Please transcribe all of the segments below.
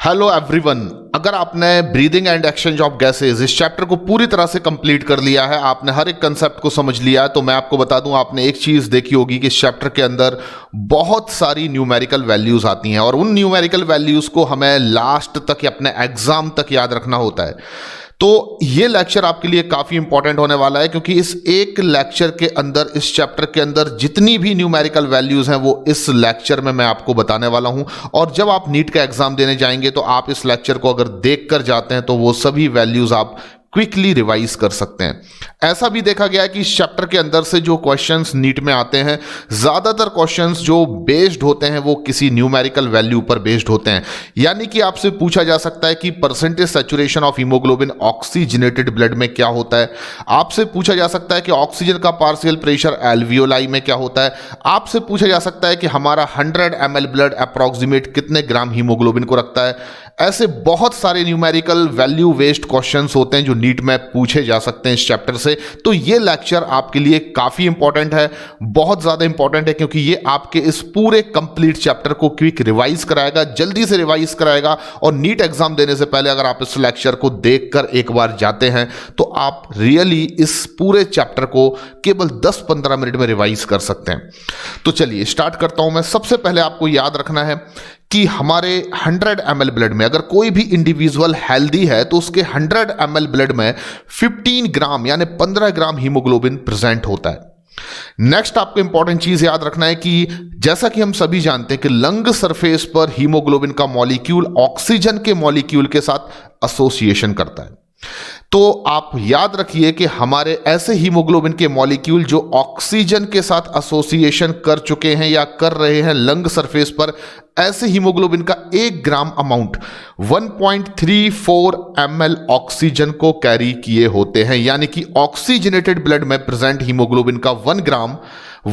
Hello everyone. अगर आपने breathing and exchange of gases इस चैप्टर को पूरी तरह से कंप्लीट कर लिया है, आपने हर एक कंसेप्ट को समझ लिया है, तो मैं आपको बता दूं, आपने एक चीज देखी होगी कि इस चैप्टर के अंदर बहुत सारी न्यूमेरिकल वैल्यूज आती हैं और उन न्यूमेरिकल वैल्यूज को हमें लास्ट तक या अपने एग्जाम तक याद रखना होता है। तो ये लेक्चर आपके लिए काफी इंपॉर्टेंट होने वाला है, क्योंकि इस एक लेक्चर के अंदर, इस चैप्टर के अंदर जितनी भी न्यूमेरिकल वैल्यूज हैं वो इस लेक्चर में मैं आपको बताने वाला हूं। और जब आप नीट का एग्जाम देने जाएंगे तो आप इस लेक्चर को अगर देख कर जाते हैं तो वो सभी वैल्यूज आप क्विकली रिवाइज कर सकते हैं। ऐसा भी देखा गया है कि इस चैप्टर के अंदर से जो क्वेश्चंस नीट में आते हैं, ज्यादातर क्वेश्चंस जो बेस्ड होते हैं वो किसी न्यूमेरिकल वैल्यू पर बेस्ड होते हैं। यानी कि आपसे पूछा जा सकता है कि percentage saturation of haemoglobin oxygenated blood में क्या होता है। आपसे पूछा जा सकता है कि ऑक्सीजन का पार्शियल प्रेशर एल्वियोलाई में क्या होता है। आपसे पूछा जा सकता है कि हमारा 100 ml ब्लड अप्रोक्सीमेट कितने ग्राम हीमोग्लोबिन को रखता है। ऐसे बहुत सारे न्यूमेरिकल वैल्यू बेस्ड क्वेश्चंस होते हैं जो नीट में पूछे जा सकते हैं इस चैप्टर से। तो ये लेक्चर आपके लिए काफी इंपॉर्टेंट है, बहुत ज्यादा इंपॉर्टेंट है, क्योंकि ये आपके इस पूरे कंप्लीट चैप्टर को क्विक रिवाइज कराएगा, जल्दी से रिवाइज कराएगा। और नीट एग्जाम देने से पहले अगर आप इस लेक्चर को देखकर एक बार जाते हैं तो आप रियली इस पूरे चैप्टर को केवल 10-15 मिनट में रिवाइज कर सकते हैं। तो चलिए स्टार्ट करता हूं मैं। सबसे पहले आपको याद रखना है कि हमारे 100 ml ब्लड में अगर कोई भी इंडिविजुअल हेल्दी है तो उसके 100 ml ब्लड में 15 ग्राम यानी 15 ग्राम हीमोग्लोबिन प्रेजेंट होता है। नेक्स्ट आपको इंपॉर्टेंट चीज याद रखना है कि जैसा कि हम सभी जानते हैं कि लंग सरफेस पर हीमोग्लोबिन का मॉलिक्यूल ऑक्सीजन के मॉलिक्यूल के साथ एसोसिएशन करता है। तो आप याद रखिए कि हमारे ऐसे हीमोग्लोबिन के मॉलिक्यूल जो ऑक्सीजन के साथ एसोसिएशन कर चुके हैं या कर रहे हैं लंग सरफेस पर, ऐसे हीमोग्लोबिन का 1 ग्राम अमाउंट 1.34 ml ऑक्सीजन को कैरी किए होते हैं। यानी कि ऑक्सीजनेटेड ब्लड में प्रेजेंट हीमोग्लोबिन का 1 ग्राम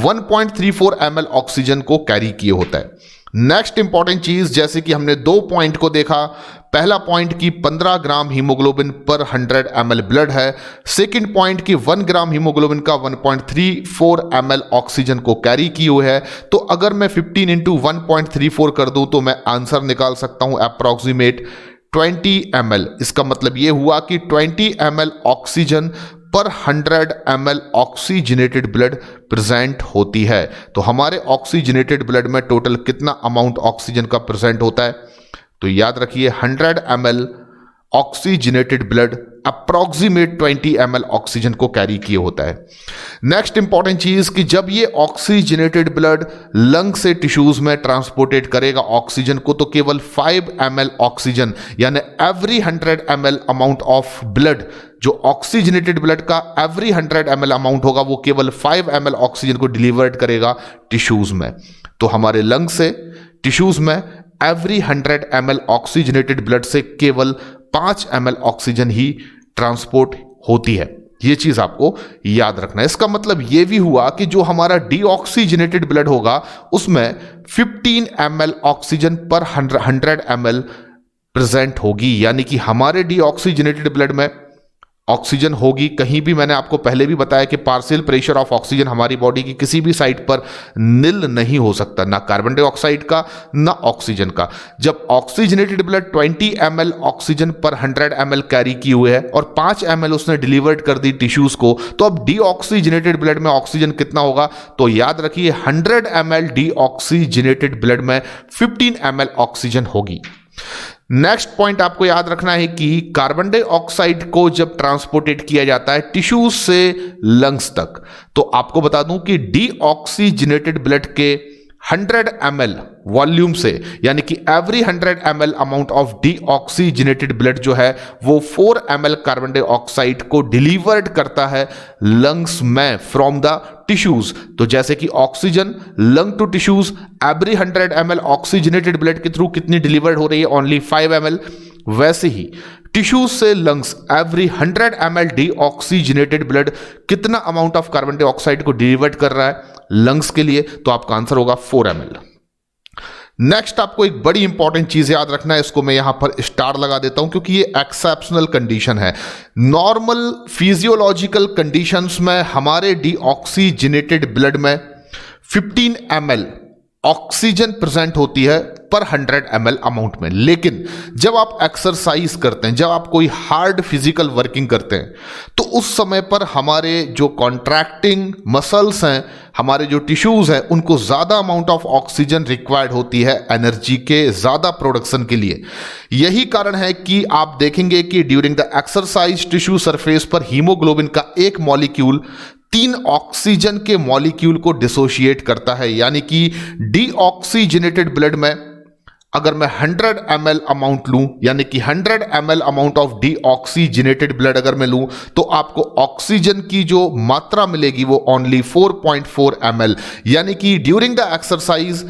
1.34 ml ऑक्सीजन को कैरी किए होता है। नेक्स्ट इंपॉर्टेंट चीज, जैसे कि हमने 2 पॉइंट को देखा, पहला पॉइंट की 15 ग्राम हीमोग्लोबिन पर 100 ml ब्लड है, सेकंड पॉइंट की 1 ग्राम हीमोग्लोबिन का 1.34 ml ऑक्सीजन को कैरी की हुई है। तो अगर मैं 15 इंटू 1.34 कर दूं तो मैं आंसर निकाल सकता हूं अप्रोक्सीमेट 20 ml। इसका मतलब यह हुआ कि 20 ml ऑक्सीजन पर 100 ml ऑक्सीजनेटेड ब्लड प्रेजेंट होती है। तो हमारे ऑक्सीजनेटेड ब्लड में टोटल कितना अमाउंट ऑक्सीजन का प्रेजेंट होता है? तो याद रखिए 100 ml oxygenated blood approximate 20 ml oxygen को कैरी किए होता है। नेक्स्ट इंपॉर्टेंट चीज कि जब ये ऑक्सीजनेटेड ब्लड लंग से टिश्यूज में ट्रांसपोर्टेट करेगा ऑक्सीजन को, तो केवल 5 ml ऑक्सीजन यानी every 100 ml amount of blood, जो ऑक्सीजनेटेड ब्लड का एवरी 100 ml अमाउंट होगा वो केवल 5 ml ऑक्सीजन को डिलीवर्ड करेगा टिश्यूज में। तो हमारे लंग से टिश्यूज में एवरी 100 ml ऑक्सीजनेटेड ब्लड से केवल 5 ml ऑक्सीजन ही ट्रांसपोर्ट होती है। यह चीज आपको याद रखना है। इसका मतलब यह भी हुआ कि जो हमारा डीऑक्सीजनेटेड ब्लड होगा उसमें 15 ml ऑक्सीजन पर 100 ml प्रेजेंट होगी। यानी कि हमारे डीऑक्सीजनेटेड ब्लड में ऑक्सीजन होगी कहीं भी। मैंने आपको पहले भी बताया कि पार्शियल प्रेशर ऑफ ऑक्सीजन हमारी बॉडी की किसी भी साइड पर निल नहीं हो सकता, ना कार्बन डाइऑक्साइड का ना ऑक्सीजन का। जब ऑक्सीजनेटेड ब्लड 20 ml ऑक्सीजन पर 100 ml कैरी की हुई है और 5 ml उसने डिलीवर्ड कर दी टिश्यूज को, तो अब डीऑक्सीजनेटेड ब्लड में ऑक्सीजन कितना होगा? तो याद रखिए 100 ml डीऑक्सीजनेटेड ब्लड में 15 ml ऑक्सीजन होगी। नेक्स्ट पॉइंट आपको याद रखना है कि कार्बन डाइऑक्साइड को जब ट्रांसपोर्टेट किया जाता है टिश्यूज से लंग्स तक, तो आपको बता दूं कि डीऑक्सीजनेटेड ब्लड के 100 ml वॉल्यूम से, यानी कि every 100 ml amount of deoxygenated blood जो है वो 4 ml कार्बन डाइऑक्साइड को डिलीवर्ड करता है लंग्स में फ्रॉम द टिश्यूज। तो जैसे कि oxygen lung to tissues every 100 ml oxygenated blood के थ्रू कितनी डिलीवर्ड हो रही है? Only 5 ml। वैसे ही टिश्यूज से lungs every 100 ml deoxygenated blood कितना अमाउंट ऑफ कार्बन डाइऑक्साइड को डिलीवर्ड कर रहा है लंग्स के लिए? तो आपका आंसर होगा 4 ml। नेक्स्ट आपको एक बड़ी इंपॉर्टेंट चीज याद रखना है, इसको मैं यहां पर स्टार लगा देता हूं क्योंकि ये एक्सेप्शनल कंडीशन है। नॉर्मल फिजियोलॉजिकल कंडीशंस में हमारे डीऑक्सीजनेटेड ब्लड में 15 ml ऑक्सीजन प्रेजेंट होती है पर 100 ml अमाउंट में। लेकिन जब आप एक्सरसाइज करते हैं, जब आप कोई हार्ड फिजिकल वर्किंग करते हैं, तो उस समय पर हमारे जो कॉन्ट्रैक्टिंग मसल्स हैं, हमारे जो टिश्यूज हैं, उनको ज्यादा अमाउंट ऑफ ऑक्सीजन रिक्वायर्ड होती है एनर्जी के ज्यादा प्रोडक्शन के लिए। यही कारण है कि आप देखेंगे कि during the exercise tissue surface पर हीमोग्लोबिन का एक मॉलिक्यूल 3 ऑक्सीजन के मॉलिक्यूल को डिसोशिएट करता है। यानी कि डीऑक्सीजनेटेड ब्लड में अगर मैं 100 ml अमाउंट लूं, यानी कि 100 ml amount of deoxygenated blood अगर मैं लूं, तो आपको ऑक्सीजन की जो मात्रा मिलेगी वो ओनली 4.4 ml। यानी कि ड्यूरिंग द एक्सरसाइज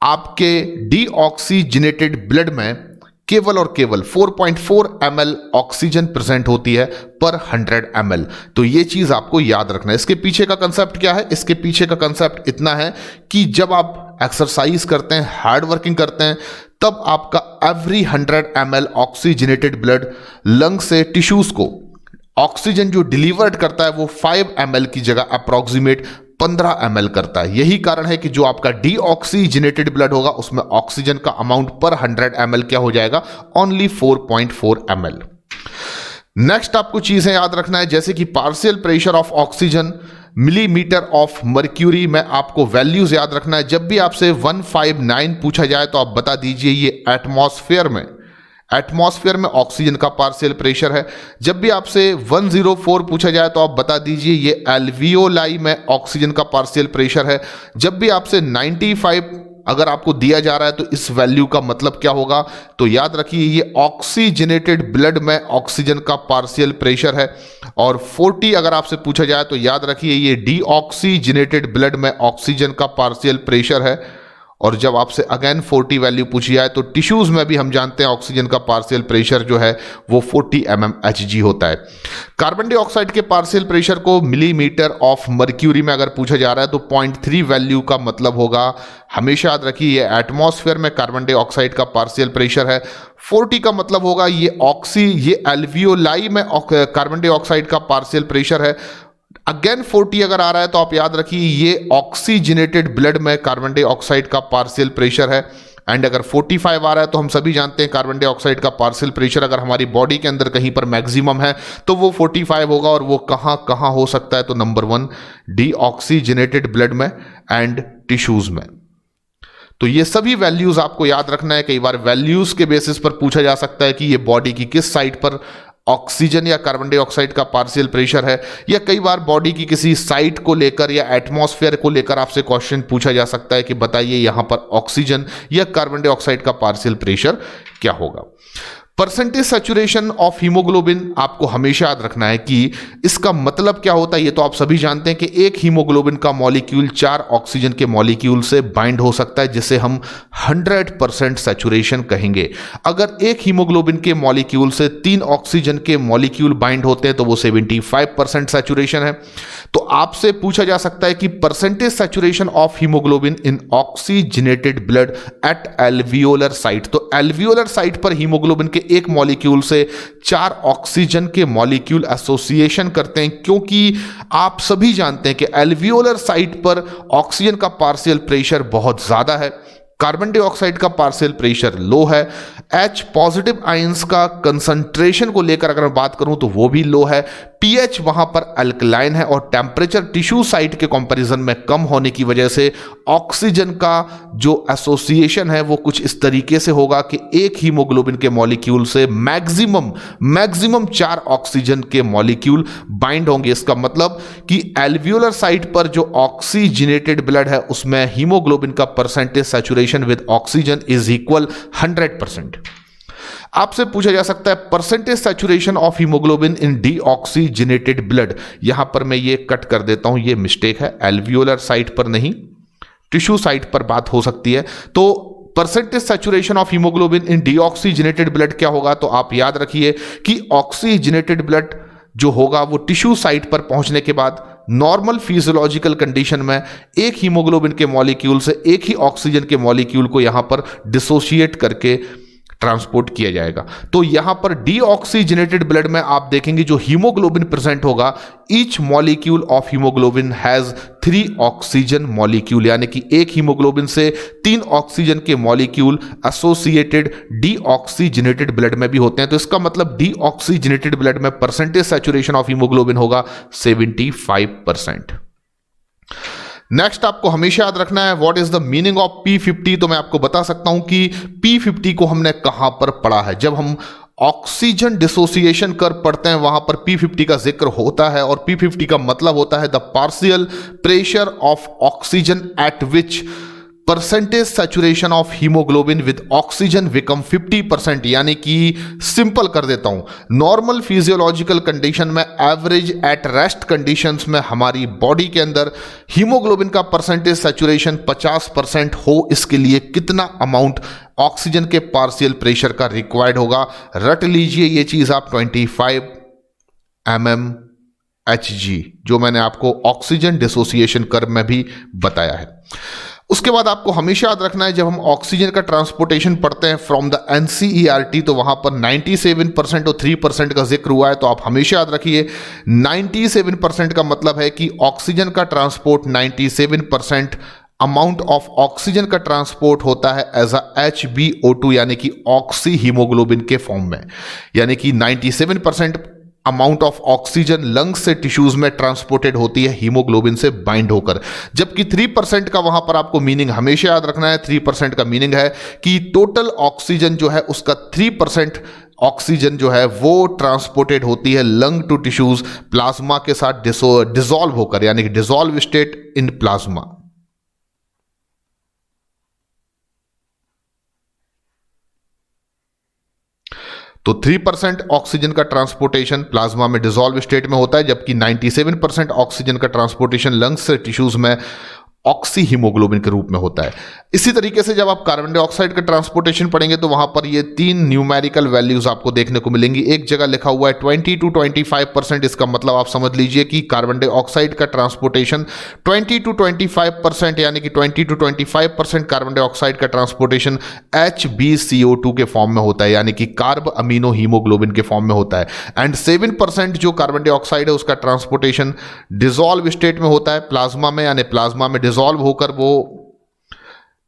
आपके डीऑक्सीजनेटेड ब्लड में केवल और केवल 4.4 ml ऑक्सीजन प्रेजेंट होती है पर 100 ml। तो ये चीज आपको याद रखना है। इसके पीछे का कंसेप्ट क्या है? इसके पीछे का कंसेप्ट इतना है कि जब आप एक्सरसाइज करते हैं, हार्ड वर्किंग करते हैं, तब आपका every 100 ml oxygenated blood lung से टिश्यूज को ऑक्सीजन जो डिलीवर्ड करता है वो 5 ml की जगह अप्रोक्सीमेट 15 ml करता है। यही कारण है कि जो आपका डीऑक्सीजनेटेड ब्लड होगा उसमें ऑक्सीजन का अमाउंट पर 100 ml क्या हो जाएगा? Only 4.4 ml। नेक्स्ट आपको चीजें याद रखना है, जैसे कि partial pressure of oxygen millimetre of mercury में आपको वैल्यूज याद रखना है। जब भी आपसे 159 पूछा जाए तो आप बता दीजिए ये एटमॉस्फेयर में ऑक्सीजन का पार्शियल प्रेशर है। जब भी आपसे 104 पूछा जाए तो आप बता दीजिए ये एल्वियोलाई में ऑक्सीजन का पार्शियल प्रेशर है। जब भी आपसे 95 अगर आपको दिया जा रहा है तो इस वैल्यू का मतलब क्या होगा? तो याद रखिए ये ऑक्सीजनेटेड ब्लड में ऑक्सीजन का पार्शियल प्रेशर है। और 40 अगर आपसे पूछा जाए तो याद रखिए ये डीऑक्सीजनेटेड ब्लड में ऑक्सीजन का पार्शियल प्रेशर है। और जब आपसे अगेन 40 वैल्यू पूछी जाए तो टिश्यूज में भी हम जानते हैं ऑक्सीजन का पार्शियल प्रेशर जो है वो 40 mmHg होता है। कार्बन डाइऑक्साइड के पार्शियल प्रेशर को मिलीमीटर ऑफ मर्क्यूरी में अगर पूछा जा रहा है तो 0.3 वैल्यू का मतलब होगा, हमेशा याद रखिए ये एटमॉस्फेयर में कार्बन डाइऑक्साइड का पार्शियल प्रेशर है। 40 का मतलब होगा ये एल्वियोलाई में कार्बन डाइऑक्साइड का पार्शियल प्रेशर है। अगेन 40 अगर आ रहा है तो आप याद रखिए ये ऑक्सीजनेटेड ब्लड में कार्बन डाइऑक्साइड का पार्शियल प्रेशर है। एंड अगर 45 आ रहा है तो हम सभी जानते हैं कार्बन डाइऑक्साइड का पार्शियल प्रेशर अगर हमारी बॉडी के अंदर कहीं पर मैक्सिमम है तो वो 45 होगा। और वो कहां कहां हो सकता है? तो नंबर 1 डीऑक्सीजनेटेड ब्लड में एंड टिश्यूज में। तो ये सभी वैल्यूज आपको याद रखना है। कई बार वैल्यूज के बेसिस पर पूछा जा सकता है कि ये बॉडी की किस साइड पर ऑक्सीजन या कार्बन डाइऑक्साइड का पार्शियल प्रेशर है, या कई बार बॉडी की किसी साइट को लेकर या एटमॉस्फेयर को लेकर आपसे क्वेश्चन पूछा जा सकता है कि बताइए यहां पर ऑक्सीजन या कार्बन डाइऑक्साइड का पार्शियल प्रेशर क्या होगा। परसेंटेज सैचुरेशन ऑफ हीमोग्लोबिन आपको हमेशा याद रखना है कि इसका मतलब क्या होता है। ये तो आप सभी जानते हैं कि एक हीमोग्लोबिन का मॉलिक्यूल 4 ऑक्सीजन के मॉलिक्यूल से बाइंड हो सकता है, जिसे हम 100% सैचुरेशन कहेंगे। अगर एक हीमोग्लोबिन के मॉलिक्यूल से 3 ऑक्सीजन के मॉलिक्यूल बाइंड होते हैं तो वो 75% सैचुरेशन है। तो आपसे पूछा जा सकता है कि percentage saturation of haemoglobin in oxygenated blood at alveolar site. तो एल्वियोलर साइट पर हीमोग्लोबिन के एक मॉलिक्यूल से 4 ऑक्सीजन के मॉलिक्यूल एसोसिएशन करते हैं, क्योंकि आप सभी जानते हैं कि एल्वियोलर साइट पर ऑक्सीजन का पार्शियल प्रेशर बहुत ज्यादा है, कार्बन डाइऑक्साइड का पार्शियल प्रेशर लो है, H पॉजिटिव आयंस का कंसंट्रेशन को लेकर अगर मैं बात करूं तो वो भी लो है, pH वहां पर अल्कलाइन है और टेम्परेचर टिश्यू साइट के कंपैरिजन में कम होने की वजह से ऑक्सीजन का जो एसोसिएशन है वो कुछ इस तरीके से होगा कि एक हीमोग्लोबिन के मॉलिक्यूल से मैक्सिमम 4 ऑक्सीजन के मॉलिक्यूल बाइंड होंगे। इसका मतलब कि एल्वियोलर साइट पर जो ऑक्सीजनेटेड ब्लड है उसमें हीमोग्लोबिन का percentage saturation with oxygen is equal 100%। आपसे पूछा जा सकता है percentage saturation of haemoglobin in deoxygenated blood. यहां पर मैं ये कट कर देता हूं, ये मिस्टेक है, एल्वियोलर साइट पर नहीं टिश्यू साइट पर बात हो सकती है। तो percentage saturation of haemoglobin in deoxygenated blood क्या होगा? तो आप याद रखिए कि ऑक्सीजनेटेड ब्लड जो होगा वो टिश्यू साइट पर पहुंचने के बाद नॉर्मल फिजियोलॉजिकल कंडीशन में एक हीमोग्लोबिन के मॉलिक्यूल से एक ही ऑक्सीजन के मॉलिक्यूल को यहां पर डिसोशिएट करके ट्रांसपोर्ट किया जाएगा। तो यहां पर डीऑक्सीजनेटेड ब्लड में आप देखेंगे जो हीमोग्लोबिन प्रेजेंट होगा, each molecule of haemoglobin has 3 oxygen molecule, यानी कि एक हीमोग्लोबिन से 3 ऑक्सीजन के मॉलिक्यूल एसोसिएटेड डीऑक्सीजनेटेड ब्लड में भी होते हैं। तो इसका मतलब डीऑक्सीजनेटेड ब्लड में परसेंटेज सैचुरेशन ऑफ हीमोग्लोबिन होगा 75%। नेक्स्ट आपको हमेशा याद रखना है what is the meaning of P50। तो मैं आपको बता सकता हूं कि P50 को हमने कहां पर पढ़ा है। जब हम ऑक्सीजन डिसोसिएशन कर पढ़ते हैं वहां पर P50 का जिक्र होता है, और P50 का मतलब होता है the partial pressure of oxygen eight which percentage saturation of haemoglobin with oxygen become 50%। यानी कि सिंपल कर देता हूं, नॉर्मल फिजियोलॉजिकल कंडीशन में एवरेज एट रेस्ट कंडीशंस में हमारी बॉडी के अंदर हीमोग्लोबिन का परसेंटेज सैचुरेशन 50% हो, इसके लिए कितना अमाउंट ऑक्सीजन के पार्शियल प्रेशर का रिक्वायर्ड होगा। रट लीजिए ये चीज आप 25 mmHg, जो मैंने आपको ऑक्सीजन डिसोसिएशन कर्व में भी बताया है। उसके बाद आपको हमेशा याद रखना है जब हम ऑक्सीजन का ट्रांसपोर्टेशन पढ़ते हैं फ्रॉम द NCERT, तो वहां पर 97% और 3% का जिक्र हुआ है। तो आप हमेशा याद रखिए 97% का मतलब है कि ऑक्सीजन का ट्रांसपोर्ट 97% अमाउंट ऑफ ऑक्सीजन का ट्रांसपोर्ट होता है एज अ HbO2, यानी कि ऑक्सी हीमोग्लोबिन के फॉर्म में। यानी कि 97% अमाउंट ऑफ ऑक्सीजन लंग्स से टिश्यूज में ट्रांसपोर्टेड होती है हीमोग्लोबिन से बाइंड होकर, जबकि 3% का वहां पर आपको मीनिंग हमेशा याद रखना है। 3% का मीनिंग है कि टोटल ऑक्सीजन जो है उसका 3% ऑक्सीजन जो है वो ट्रांसपोर्टेड होती है लंग टू टिश्यूज प्लाज्मा के साथ डिसॉल्व होकर, यानी कि डिसॉल्व स्टेट इन प्लाज्मा। तो 3% ऑक्सीजन का ट्रांसपोर्टेशन प्लाज्मा में डिसॉल्व स्टेट में होता है, जबकि 97% ऑक्सीजन का ट्रांसपोर्टेशन लंग्स से टिश्यूज में ऑक्सी हीमोग्लोबिन के रूप में होता है। इसी तरीके से जब आप कार्बन डाइऑक्साइड का ट्रांसपोर्टेशन पढ़ेंगे तो वहां पर ये 3 न्यूमेरिकल वैल्यूज आपको देखने को मिलेंगी। एक जगह लिखा हुआ है 20 to 25%, इसका मतलब आप समझ लीजिए कि कार्बन डाइऑक्साइड का ट्रांसपोर्टेशन 20 to 25%, यानी कि 20 to 25% कार्बन डाइऑक्साइड का ट्रांसपोर्टेशन HbCO2 के फॉर्म में होता है, यानी कि कार्ब अमीनो हीमोग्लोबिन के फॉर्म में होता है। एंड 7% जो कार्बन डाइऑक्साइड है उसका ट्रांसपोर्टेशन डिसॉल्व स्टेट में होता है प्लाज्मा में, यानी प्लाज्मा में डिसॉल्व होकर वो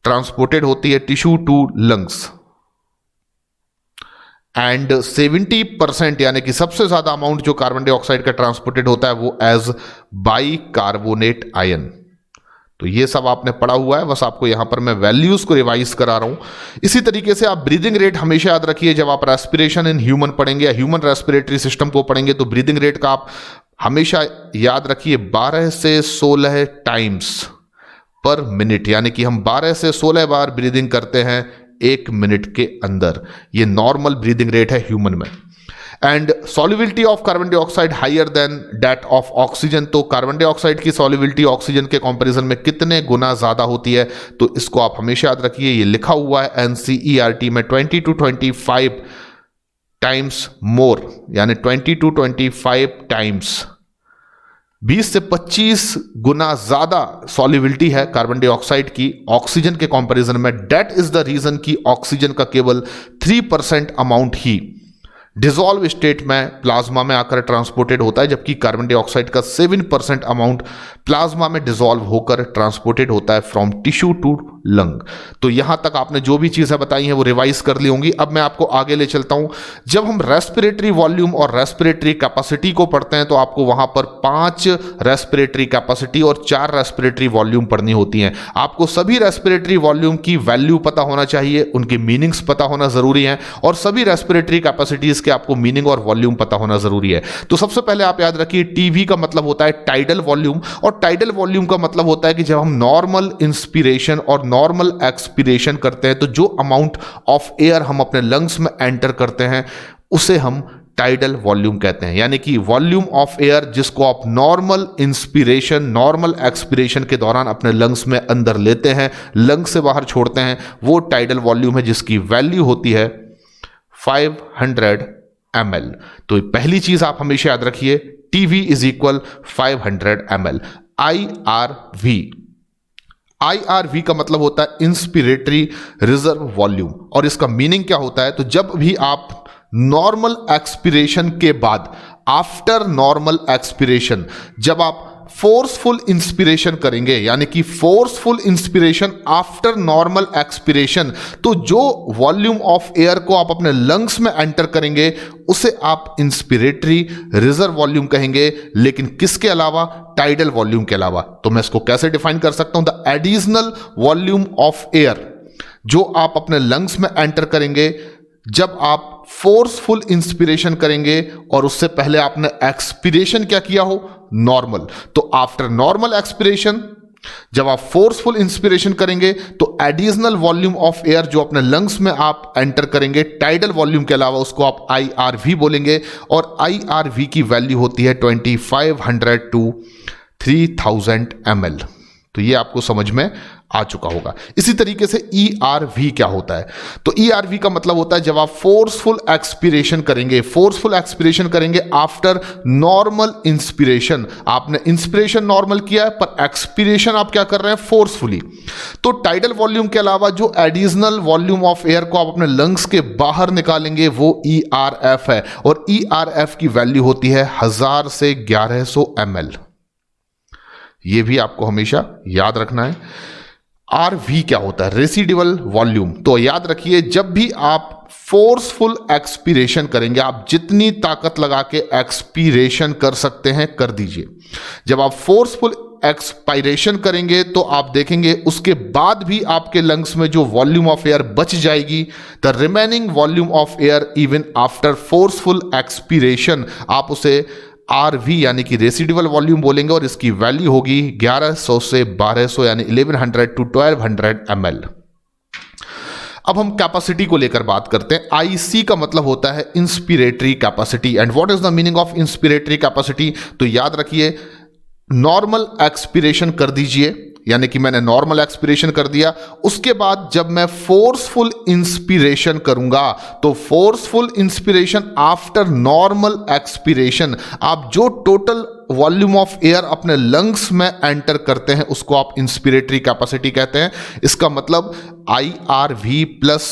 ट्रांसपोर्टेड होती है टिश्यू टू लंग्स। एंड 70%, यानी कि सबसे ज्यादा अमाउंट जो कार्बन डाइऑक्साइड का ट्रांसपोर्टेड होता है वो एज बाइकार्बोनेट आयन। तो ये सब आपने पढ़ा हुआ है, बस आपको यहां पर मैं वैल्यूज को रिवाइज करा रहा हूं। इसी तरीके से आप ब्रीदिंग रेट हमेशा याद रखिए। जब आप रेस्पिरेशन इन ह्यूमन पढ़ेंगे या ह्यूमन रेस्पिरेटरी सिस्टम को पढ़ेंगे तो ब्रीदिंग रेट का आप हमेशा याद रखिए 12 से 16 टाइम्स पर मिनट, यानी कि हम 12 से 16 बार ब्रीदिंग करते हैं 1 मिनट के अंदर। ये नॉर्मल ब्रीदिंग रेट है ह्यूमन में। And solubility of carbon dioxide higher than that of oxygen, तो कार्बन डाइऑक्साइड की सॉल्युबिलिटी ऑक्सीजन के कंपैरिजन में कितने गुना ज्यादा होती है, तो इसको आप हमेशा याद रखिए। ये लिखा हुआ है NCERT में 20 to 25 टाइम्स मोर, यानी 20 to 25 टाइम्स 20 से 25 गुना ज्यादा सॉल्युबिलिटी है कार्बन डाइऑक्साइड की ऑक्सीजन के कंपैरिजन में। दैट इज द रीजन कि ऑक्सीजन का केवल 3% अमाउंट ही डिसॉल्व स्टेट में प्लाज्मा में आकर ट्रांसपोर्टेड होता है, जबकि कार्बन डाइऑक्साइड का 7% अमाउंट प्लाज्मा में डिसॉल्व होकर ट्रांसपोर्टेड होता है फ्रॉम टिश्यू टू लंग। तो यहां तक आपने जो भी चीजें बताई हैं वो रिवाइज कर ली होंगी। अब मैं आपको आगे ले चलता हूं। जब हम रेस्पिरेटरी वॉल्यूम और रेस्पिरेटरी कैपेसिटी को पढ़ते हैं तो आपको वहां पर 5 रेस्पिरेटरी कैपेसिटी और 4 रेस्पिरेटरी वॉल्यूम पढ़नी होती हैं। आपको सभी रेस्पिरेटरी वॉल्यूम की वैल्यू पता होना चाहिए, उनके मीनिंग्स पता होना जरूरी है, और सभी रेस्पिरेटरी कैपेसिटीज के आपको मीनिंग और वॉल्यूम पता होना जरूरी है। तो सबसे पहले आप याद रखिए टीवी का मतलब होता है टाइडल वॉल्यूम, और टाइडल वॉल्यूम का मतलब होता है कि जब हम नॉर्मल इंस्पिरेशन और नॉर्मल एक्सपिरेशन करते हैं तो जो अमाउंट ऑफ एयर हम अपने लंग्स में एंटर करते हैं उसे हम टाइडल वॉल्यूम कहते हैं। यानी कि वॉल्यूम ऑफ एयर जिसको आप नॉर्मल इंस्पिरेशन नॉर्मल एक्सपिरेशन के दौरान अपने लंग्स में अंदर लेते हैं, लंग्स से बाहर छोड़ते हैं, वो टाइडल वॉल्यूम है जिसकी वैल्यू होती है 500 ml। तो पहली चीज आप हमेशा याद रखिए TV is equal 500 ml। IRV, IRV का मतलब होता है इंस्पिरेटरी रिजर्व वॉल्यूम, और इसका मीनिंग क्या होता है? तो जब भी आप नॉर्मल एक्सपिरेशन के बाद, आफ्टर नॉर्मल एक्सपिरेशन, जब आप फोर्सफुल इंस्पिरेशन करेंगे, यानी कि forceful inspiration after normal expiration, तो जो वॉल्यूम ऑफ एयर को आप अपने लंग्स में एंटर करेंगे उसे आप इंस्पिरेटरी रिजर्व वॉल्यूम कहेंगे, लेकिन किसके अलावा? टाइडल वॉल्यूम के अलावा। तो मैं इसको कैसे डिफाइन कर सकता हूं? The additional volume of air जो आप अपने लंग्स में एंटर करेंगे जब आप फोर्सफुल इंस्पिरेशन करेंगे और उससे पहले आपने एक्सपिरेशन क्या किया हो? नॉर्मल। तो आफ्टर नॉर्मल एक्सपिरेशन जब आप फोर्सफुल इंस्पिरेशन करेंगे तो एडिशनल वॉल्यूम ऑफ एयर जो अपने लंग्स में आप एंटर करेंगे टाइडल वॉल्यूम के अलावा, उसको आप IRV बोलेंगे, और IRV की वैल्यू होती है 2500 to 3000 ml। तो ये आपको समझ में आ चुका होगा। इसी तरीके से ERV क्या होता है? तो ERV का मतलब होता है जब आप फोर्सफुल एक्सपिरेशन करेंगे, फोर्सफुल एक्सपिरेशन करेंगे आफ्टर नॉर्मल इंस्पिरेशन। आपने इंस्पिरेशन नॉर्मल किया है पर एक्सपिरेशन आप क्या कर रहे हैं? फोर्सफुली। तो टाइडल वॉल्यूम के अलावा जो एडिशनल वॉल्यूम ऑफ एयर को आप अपने लंग्स के बाहर निकालेंगे वो ERF है, और ERF की वैल्यू होती है 1000 से 1100 ml। ये भी आपको हमेशा याद रखना है। RV क्या होता है? Residual volume. तो याद रखिए, जब भी आप फोर्सफुल एक्सपिरेशन करेंगे, आप जितनी ताकत लगा के एक्सपिरेशन कर सकते हैं कर दीजिए। जब आप फोर्सफुल एक्सपायरेशन करेंगे तो आप देखेंगे उसके बाद भी आपके लंग्स में जो वॉल्यूम ऑफ एयर बच जाएगी, the remaining volume of air even after forceful expiration, आप उसे RV यानी कि रेसिडुअल वॉल्यूम बोलेंगे, और इसकी वैल्यू होगी 1100 से 1200 यानी 1100 to 1200 ml। अब हम कैपेसिटी को लेकर बात करते हैं। IC का मतलब होता है inspiratory capacity. And what is the meaning of inspiratory capacity? तो याद रखिए, नॉर्मल एक्सपिरेशन कर दीजिए, यानी कि मैंने नॉर्मल एक्सपिरेशन कर दिया, उसके बाद जब मैं फोर्सफुल इंस्पिरेशन करूंगा तो forceful inspiration after normal expiration, आप जो टोटल वॉल्यूम ऑफ एयर अपने लंग्स में एंटर करते हैं उसको आप इंस्पिरेटरी कैपेसिटी कहते हैं। इसका मतलब IRV प्लस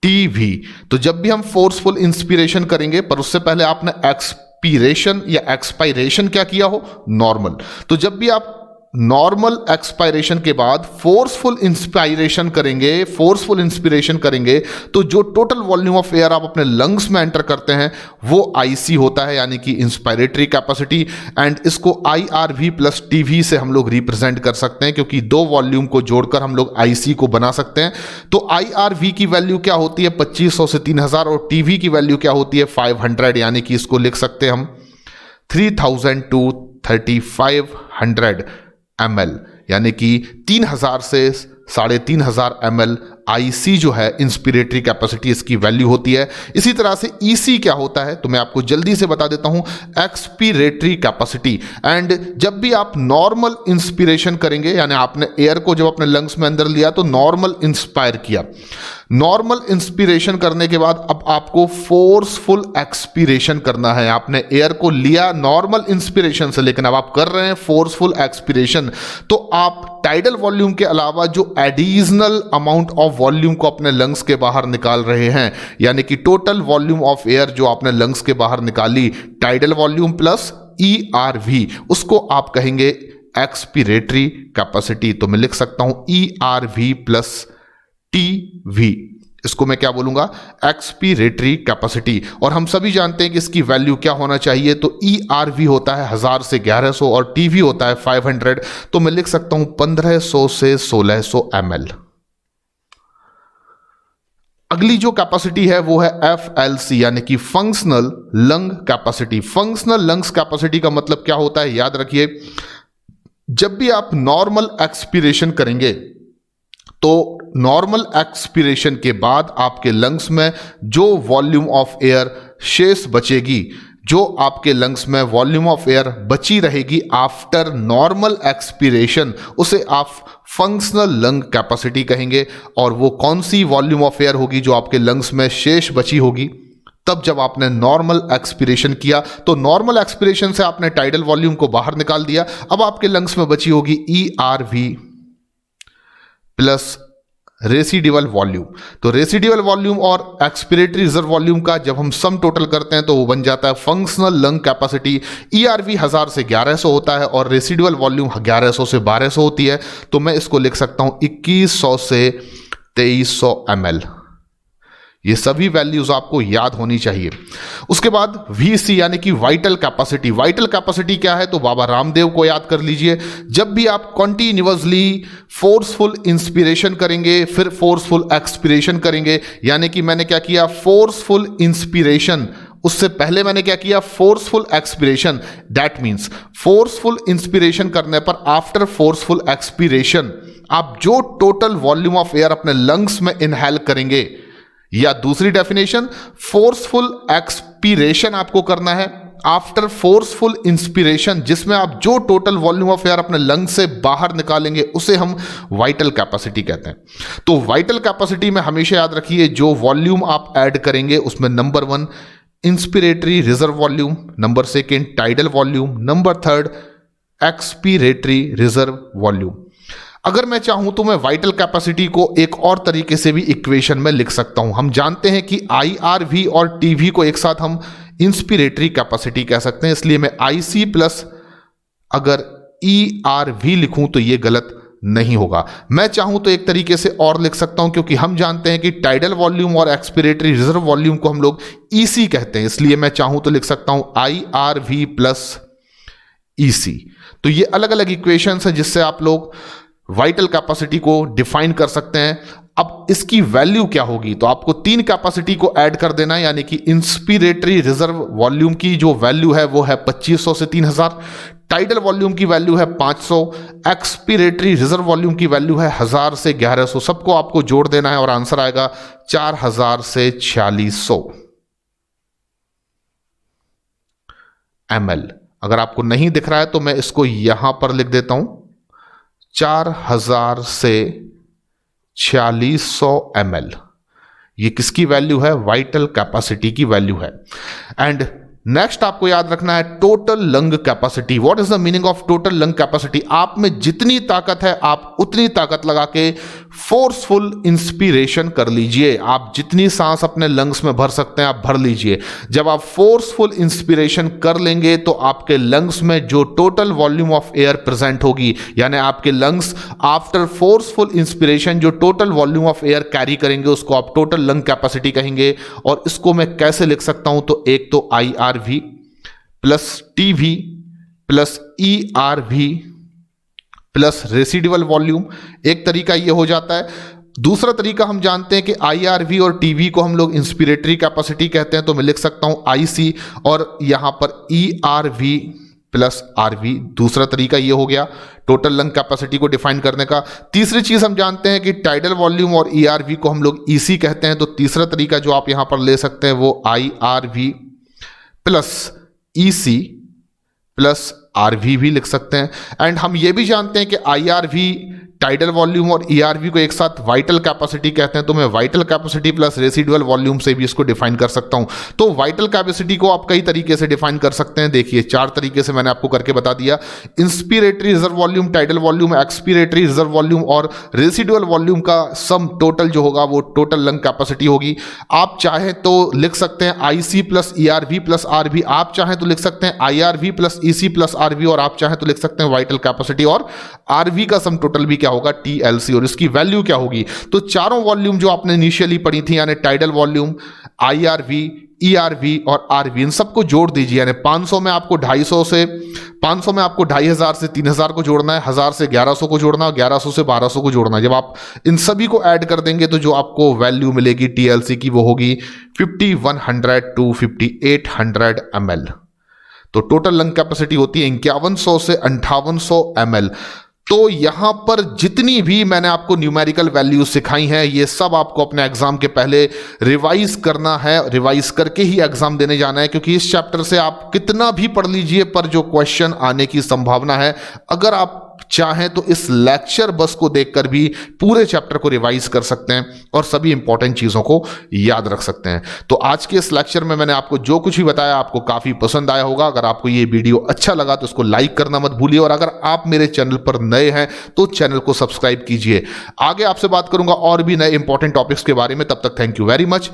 TV। तो जब भी हम फोर्सफुल इंस्पिरेशन करेंगे पर उससे पहले आपने एक्सपिरेशन या एक्सपायरेशन क्या किया हो? नॉर्मल। तो जब भी आप नॉर्मल एक्सपायरेशन के बाद फोर्सफुल इंस्पायरेशन करेंगे, फोर्सफुल इंस्पिरेशन करेंगे, तो जो टोटल वॉल्यूम ऑफ एयर आप अपने लंग्स में एंटर करते हैं वो IC होता है, यानी कि इंस्पायरेटरी कैपेसिटी। एंड इसको IRV प्लस TV से हम लोग रिप्रेजेंट कर सकते हैं, क्योंकि दो वॉल्यूम को जोड़कर हम लोग IC को बना सकते हैं। तो IRV की वैल्यू क्या होती है? 2500 से 3000, और TV की वैल्यू क्या होती है? 500, यानी कि इसको लिख सकते हैं हम 3000 to 3500 ml, यानी कि 3000 से 3500 ml IC जो है इंस्पिरेटरी कैपेसिटी, इसकी वैल्यू होती है। इसी तरह से EC क्या होता है तो मैं आपको जल्दी से बता देता हूं, एक्सपिरेटरी कैपेसिटी। एंड जब भी आप नॉर्मल इंस्पिरेशन करेंगे, यानी आपने एयर को जब अपने लंग्स में अंदर लिया तो नॉर्मल इंस्पायर किया, नॉर्मल इंस्पिरेशन करने के बाद अब आपको फोर्सफुल एक्सपिरेशन करना है। आपने एयर को लिया नॉर्मल इंस्पिरेशन से, लेकिन अब आप कर रहे हैं फोर्सफुल एक्सपिरेशन, तो आप टाइडल वॉल्यूम के अलावा जो एडिशनल अमाउंट ऑफ वॉल्यूम को अपने लंग्स के बाहर निकाल रहे हैं, यानी कि टोटल वॉल्यूम ऑफ एयर जो आपने लंग्स के बाहर निकाली, टाइडल वॉल्यूम प्लस ERV, उसको आप कहेंगे एक्सपिरेटरी कैपेसिटी। तो मैं लिख सकता हूं ERV प्लस TV, इसको मैं क्या बोलूंगा? Expiratory capacity. और हम सभी जानते हैं कि इसकी वैल्यू क्या होना चाहिए, तो ERV होता है 1000 से 1100 और TV होता है 500, तो मैं लिख सकता हूं 1500 से 1600 ml। अगली जो कैपेसिटी है वो है FLC, यानी कि functional lung capacity. Functional lungs capacity का मतलब क्या होता है? याद रखिए, जब भी आप नॉर्मल एक्सपिरेशन करेंगे तो नॉर्मल एक्सपिरेशन के बाद आपके लंग्स में जो वॉल्यूम ऑफ एयर शेष बचेगी, जो आपके लंग्स में वॉल्यूम ऑफ एयर बची रहेगी आफ्टर नॉर्मल एक्सपिरेशन, उसे आप फंक्शनल लंग कैपेसिटी कहेंगे। और वो कौन सी वॉल्यूम ऑफ एयर होगी जो आपके लंग्स में शेष बची होगी? तब जब आपने नॉर्मल एक्सपीरेशन किया। तो नॉर्मल एक्सपीरेशन से आपने टाइडल वॉल्यूम को बाहर निकाल दिया। अब आपके लंग्स में बची होगी ERV प्लस रेसिडुअल वॉल्यूम। तो रेसिडुअल वॉल्यूम और एक्सपिरेटरी रिजर्व वॉल्यूम का जब हम सम टोटल करते हैं तो वो बन जाता है फंक्शनल लंग कैपेसिटी। ERV 1000 से 1100 होता है और रेसिडुअल वॉल्यूम 1100 से 1200 होती है। तो मैं इसको लिख सकता हूं 2100 से 2300 ml। ये सभी वैल्यूज आपको याद होनी चाहिए। उसके बाद VC यानी कि वाइटल कैपेसिटी। वाइटल कैपेसिटी क्या है? तो बाबा रामदेव को याद कर लीजिए। जब भी आप कॉन्टिन्यूअसली फोर्सफुल इंस्पिरेशन करेंगे फिर फोर्सफुल एक्सपिरेशन करेंगे, यानी कि मैंने क्या किया, फोर्सफुल इंस्पिरेशन, उससे पहले मैंने क्या किया, forceful expiration. That means forceful inspiration करने पर आफ्टर फोर्सफुल एक्सपिरेशन आप जो टोटल वॉल्यूम ऑफ एयर अपने लंग्स में इनहेल करेंगे, या दूसरी डेफिनेशन, फोर्सफुल एक्सपीरेशन आपको करना है आफ्टर फोर्सफुल इंस्पिरेशन, जिसमें आप जो टोटल वॉल्यूम ऑफ एयर अपने लंग से बाहर निकालेंगे उसे हम वाइटल कैपेसिटी कहते हैं। तो वाइटल कैपेसिटी में हमेशा याद रखिए जो वॉल्यूम आप ऐड करेंगे उसमें number 1 inspiratory reserve volume, number 2 tidal volume, number 3 expiratory reserve volume. अगर मैं चाहूं तो मैं वाइटल कैपेसिटी को एक और तरीके से भी इक्वेशन में लिख सकता हूं। हम जानते हैं कि IRV और TV को एक साथ हम इंस्पिरेटरी कैपेसिटी कह सकते हैं, इसलिए मैं IC प्लस अगर ERV लिखूं तो यह गलत नहीं होगा। मैं चाहूं तो एक तरीके से और लिख सकता हूं, क्योंकि हम जानते हैं कि टाइडल वॉल्यूम और एक्सपिरेटरी रिजर्व वॉल्यूम को हम लोग EC कहते हैं, इसलिए मैं चाहूं तो लिख सकता हूं IRV प्लस EC। तो ये अलग अलग इक्वेशंस हैं जिससे आप लोग वाइटल कैपेसिटी को डिफाइन कर सकते हैं। अब इसकी वैल्यू क्या होगी? तो आपको 3 कैपेसिटी को ऐड कर देना है, यानी कि इंस्पिरेटरी रिजर्व वॉल्यूम की जो वैल्यू है वो है 2500 से 3000, टाइडल वॉल्यूम की वैल्यू है 500, एक्सपिरेटरी रिजर्व वॉल्यूम की वैल्यू है 1000 से 1100। सबको आपको जोड़ देना है और आंसर आएगा 4000 से 4600 ml। अगर आपको नहीं दिख रहा है तो मैं इसको यहां पर लिख देता हूं, 4000 से 4600 ml। ये किसकी वैल्यू है? वाइटल कैपेसिटी की वैल्यू है। एंड नेक्स्ट आपको याद रखना है total lung capacity. What is the meaning of total lung capacity? आप में जितनी ताकत है आप उतनी ताकत लगा के फोर्सफुल इंस्पिरेशन कर लीजिए। आप जितनी सांस अपने लंग्स में भर सकते हैं आप भर लीजिए। जब आप फोर्सफुल इंस्पिरेशन कर लेंगे तो आपके लंग्स में जो total volume of air present होगी, यानी आपके लंग्स आफ्टर फोर्सफुल इंस्पिरेशन जो total volume of air carry करेंगे उसको आप टोटल लंग कैपेसिटी कहेंगे। और इसको मैं कैसे लिख सकता हूं? तो एक तो IRV plus TV plus ERV plus residual volume, एक तरीका यह हो जाता है। दूसरा तरीका हम जानते हैं कि IRV और TV को हम लोग इंस्पिरेटरी कैपेसिटी कहते हैं, तो मैं लिख सकता हूं IC और यहां पर ERV प्लस RV। दूसरा तरीका यह हो गया टोटल लंग कैपेसिटी को डिफाइन करने का। तीसरी चीज हम जानते हैं कि टाइडल वॉल्यूम और ERV को हम लोग EC कहते हैं, तो तीसरा तरीका जो आप यहां पर ले सकते हैं वो IRV plus EC plus RV भी लिख सकते हैं। एंड हम ये भी जानते हैं कि IRV टाइडल वॉल्यूम और ERV को एक साथ वाइटल कैपेसिटी कहते हैं, तो मैं vital capacity plus residual volume से भी इसको डिफाइन कर सकता हूं। तो वाइटल कैपेसिटी को आप कई तरीके से डिफाइन कर सकते हैं। देखिए 4 तरीके से मैंने आपको करके बता दिया। Inspiratory reserve volume, tidal volume, expiratory reserve volume और रेसिडुअल वॉल्यूम का सम टोटल जो होगा वो टोटल लंग कैपेसिटी होगी। आप चाहें तो लिख सकते हैं IC plus ERV plus RV, आप चाहें तो लिख सकते हैं IRV plus EC plus RV, और आप चाहें तो लिख सकते हैं वाइटल कैपेसिटी और RV का सम टोटल भी होगा TLC, और इसकी वैल्यू क्या होगी? तो चारों वॉल्यूम जो आपने इनिशियली पढ़ी थी, यानी टाइडल वॉल्यूम, IRV, ERV और RV, इन सबको जोड़ दीजिए। यानी 500 में आपको 250 से 500 में आपको 2500 से 3000 को जोड़ना है, 1000 से 1100 को जोड़ना है, 1100 से 1200 को जोड़ना है। जब आप इन सभी को ऐड कर देंगे तो जो आपको वैल्यू मिलेगी TLC की वो होगी 5100 to 5800 ml। तो टोटल लंग कैपेसिटी होती है 5100 से 5800 ml। तो यहां पर जितनी भी मैंने आपको न्यूमेरिकल वैल्यूज सिखाई हैं ये सब आपको अपने एग्जाम के पहले रिवाइज करना है, रिवाइज करके ही एग्जाम देने जाना है, क्योंकि इस चैप्टर से आप कितना भी पढ़ लीजिए पर जो क्वेश्चन आने की संभावना है, अगर आप चाहें तो इस लेक्चर बस को देखकर भी पूरे चैप्टर को रिवाइज कर सकते हैं और सभी इंपॉर्टेंट चीजों को याद रख सकते हैं। तो आज के इस लेक्चर में मैंने आपको जो कुछ भी बताया आपको काफी पसंद आया होगा। अगर आपको ये वीडियो अच्छा लगा तो इसको लाइक करना मत भूलिए, और अगर आप मेरे चैनल पर नए हैं तो चैनल को सब्सक्राइब कीजिए। आगे आपसे बात करूंगा और भी नए इंपॉर्टेंट टॉपिक्स के बारे में। तब तक थैंक यू वेरी मच।